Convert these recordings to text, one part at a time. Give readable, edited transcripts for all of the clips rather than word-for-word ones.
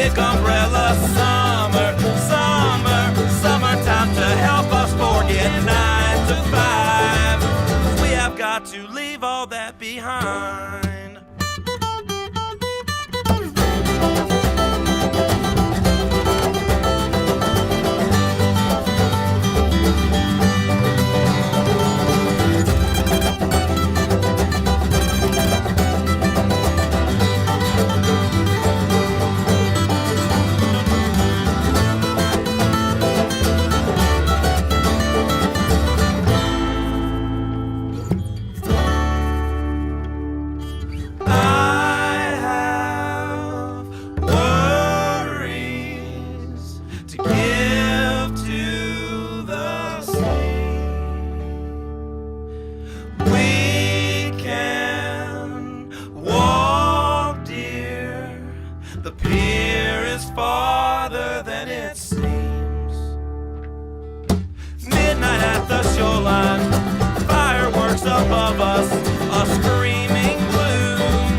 big umbrella. Summer, summer, summertime to help us forget 9 to 5. We have got to leave all that behind. The pier is farther than it seems. Midnight at the shoreline, fireworks above us, a screaming gloom.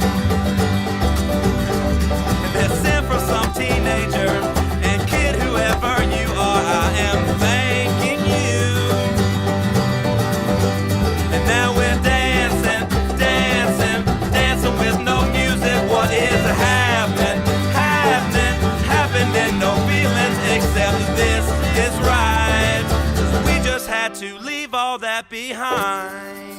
And this sent for some teenager, and kid, whoever you are, I am thanking you. And now we're dancing, dancing, dancing with no music. What is happening? No feelings except this is right. We just had to leave all that behind.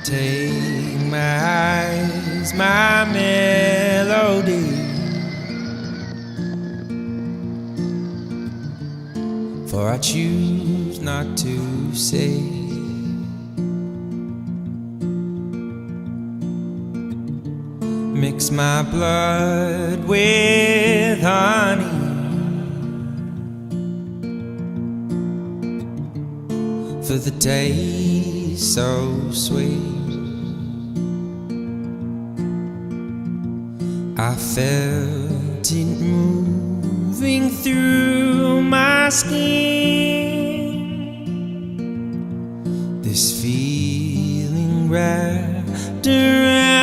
Take my eyes, my melody, for I choose not to say. Mix my blood with honey, for the taste so sweet. I felt it moving through my skin, this feeling wrapped around